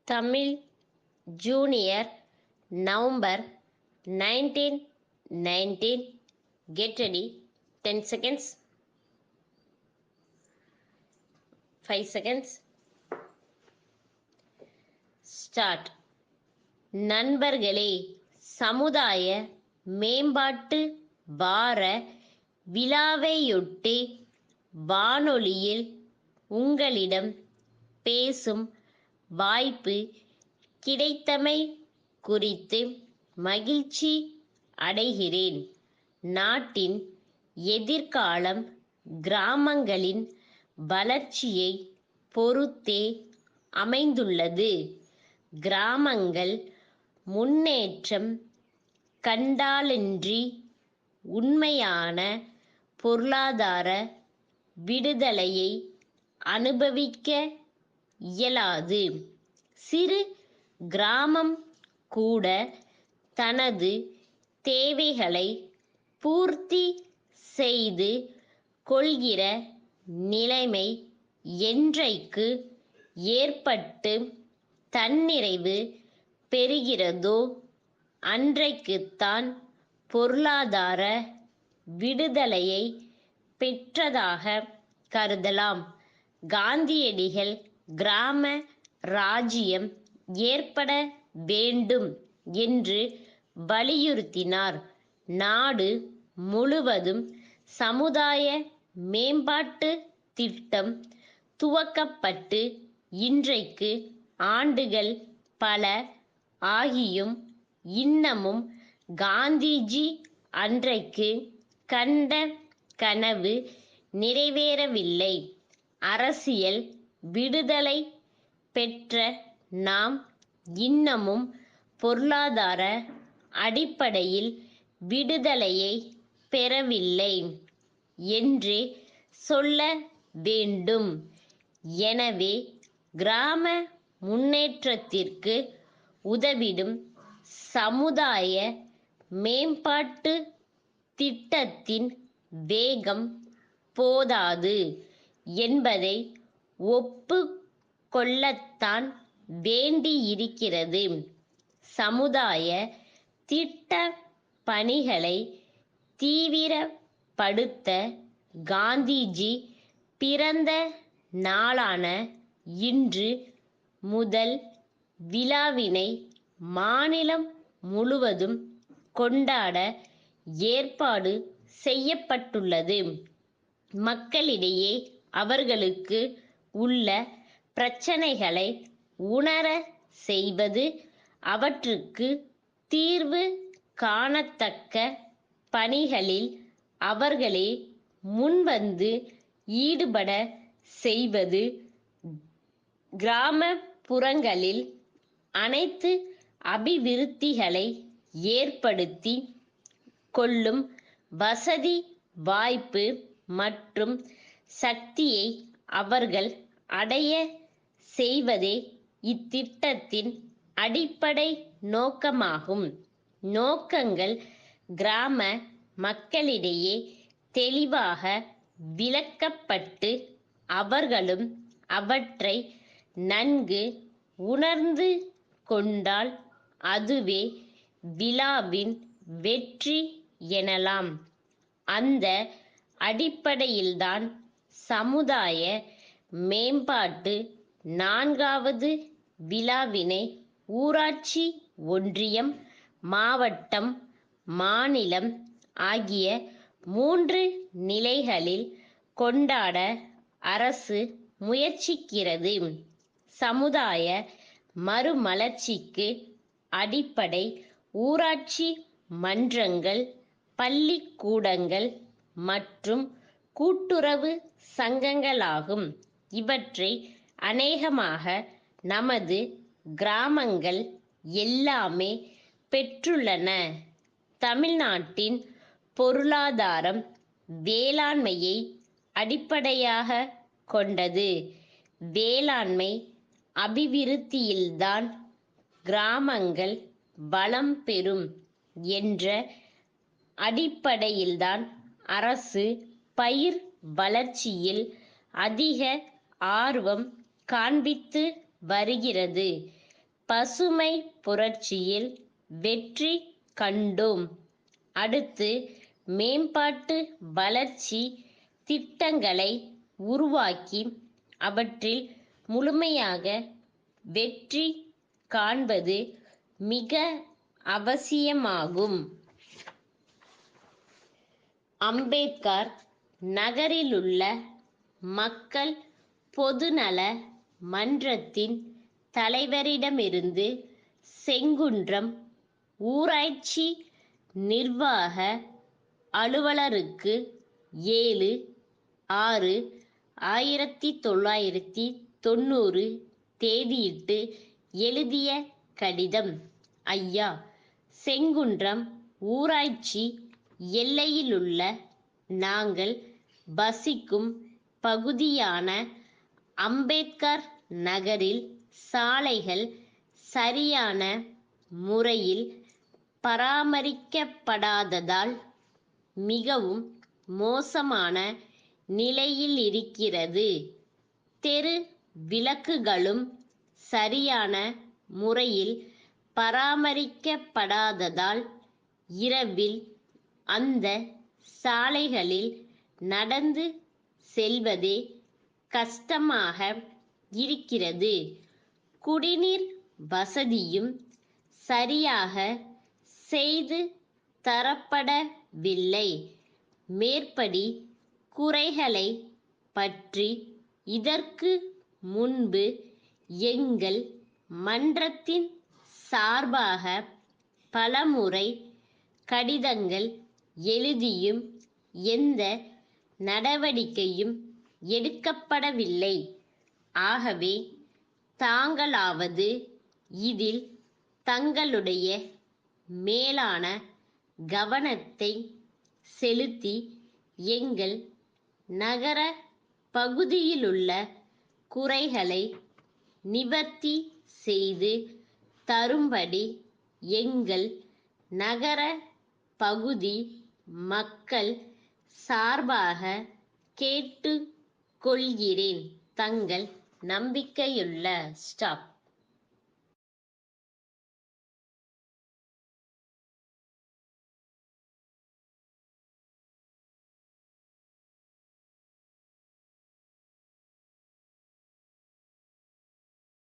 Tamil junior November 1919. Get ready. 10 seconds. 5 seconds. Start. நண்பர்களே, சமுதாய மேம்பாட்டு வார விழாவையொட்டி வானொலியில் உங்களிடம் பேசும் வாய்ப்பு கிடைத்தமை குறித்து மகிழ்ச்சி அடைகிறேன். நாட்டின் எதிர்காலம் கிராமங்களின் வளர்ச்சியை பொறுத்தே அமைந்துள்ளது. கிராமங்கள் முன்னேற்றம் கண்டாலன்றி உண்மையான பொருளாதார விடுதலையை அனுபவிக்க இயலாது. சிறு கிராமம் கூட தனது தேவைகளை பூர்த்தி செய்து கொள்கிற நிலைமை என்றைக்கு ஏற்பட்டு தன்னிறைவு பெறுகிறதோ அன்றைக்குத்தான் பொருளாதார விடுதலையை பெற்றதாக கருதலாம். காந்தியடிகள் கிராம ராஜ்யம் ஏற்பட வேண்டும் என்று வலியுறுத்தினார். நாடு முழுவதும் சமுதாய மேம்பாட்டு திட்டம் துவக்கப்பட்டு இன்றைக்கு ஆண்டுகள் பல ஆகியும் இன்னமும் காந்திஜி அன்றைக்கு கண்ட கனவு நிறைவேறவில்லை. அரசியல் விடுதலை பெற்ற நாம் இன்னமும் பொருளாதார அடிப்படையில் விடுதலையை பெறவில்லை என்றே சொல்ல வேண்டும். எனவே கிராம முன்னேற்றத்திற்கு உதவிடும் சமுதாய மேம்பாட்டு திட்டத்தின் வேகம் போதாது என்பதை ஒப்புக் கொள்ளத்தான் வேண்டியிருக்கிறது. சமுதாய திட்ட பணிகளை தீவிரப்படுத்த காந்திஜி பிறந்த நாளான இன்று முதல் விழாவினை மாநிலம் முழுவதும் கொண்டாட ஏற்பாடு செய்யப்பட்டுள்ளது. மக்களிடையே அவர்களுக்கு உள்ள பிரச்சனைகளை உணர செய்வது, அவற்றுக்கு தீர்வு காணத்தக்க பணிகளில் அவர்களே முன்வந்து ஈடுபட செய்வது, கிராமப்புறங்களில் அனைத்து அபிவிருத்திகளை ஏற்படுத்தி கொள்ளும் வசதி வாய்ப்பு மற்றும் சக்தியை அவர்கள் அடைய செய்வதே இத்திட்டத்தின் அடிப்படை நோக்கமாகும். நோக்கங்கள் கிராம மக்களிடையே தெளிவாக விளக்கப்பட்டு அவர்களும் அவற்றை நன்கு உணர்ந்து கொண்டால் அதுவே விழாவின் வெற்றி எனலாம். அந்த அடிப்படையில்தான் சமுதாய மேம்பாட்டு 4வது விழாவினை ஊராட்சி, ஒன்றியம், மாவட்டம், மாநிலம் ஆகிய 3 நிலைகளில் கொண்டாட அரசு முயற்சிக்கிறது. சமுதாய மறுமலர்ச்சிக்கு அடிப்படை ஊராட்சி மன்றங்கள், பள்ளிக்கூடங்கள் மற்றும் கூட்டுறவு சங்கங்களாகும். இவற்றை அநேகமாக நமது கிராமங்கள் எல்லாமே பெற்றுள்ளன. தமிழ்நாட்டின் பொருளாதாரம் வேளாண்மையை அடிப்படையாக கொண்டது. வேளாண்மை அபிவிருத்தியில்தான் கிராமங்கள் வளம் பெறும் என்ற அடிப்படையில்தான் அரசு பயிர் வளர்ச்சியில் அதிக ஆர்வம் காண்பித்து வருகிறது. பசுமை புரட்சியில் வெற்றி கண்டோம். அடுத்து மேம்பாட்டு வளர்ச்சி திட்டங்களை உருவாக்கி அவற்றில் முழுமையாக வெற்றி காண்பது மிக அவசியமாகும். அம்பேத்கர் நகரிலுள்ள மக்கள் பொதுநல மன்றத்தின் தலைவரிடமிருந்து செங்குன்றம் ஊராட்சி நிர்வாக அலுவலருக்கு 7/6/1990 தேதியிட்டு எழுதிய கடிதம். ஐயா, செங்குன்றம் ஊராட்சி எல்லையிலுள்ள நாங்கள் வசிக்கும் பகுதியான அம்பேத்கர் நகரில் சாலைகள் சரியான முறையில் பராமரிக்கப்படாததால் மிகவும் மோசமான நிலையிலிருக்கிறது. தெரு விளக்குகளும் சரியான முறையில் பராமரிக்கப்படாததால் இரவில் அந்த சாலைகளில் நடந்து செல்வதே கஷ்டமாக இருக்கிறது. குடிநீர் வசதியும் சரியாக செய்து தரப்படவில்லை. மேற்படி குறைகளை பற்றி இதற்கு முன்பு எங்கள் மன்றத்தின் சார்பாக பலமுறை கடிதங்கள் எழுதியும் எந்த நடவடிக்கையும் எடுக்கப்படவில்லை. ஆகவே தாங்களாவது இதில் தங்களுடைய மேலான கவனத்தை செலுத்தி எங்கள் நகர பகுதியிலுள்ள குறைகளை நிவர்த்தி செய்து தரும்படி எங்கள் நகர பகுதி மக்கள் சார்பாக கேட்டுக் கொள்கிறேன். தங்கள் நம்பிக்கையுள்ள ஸ்டாப்.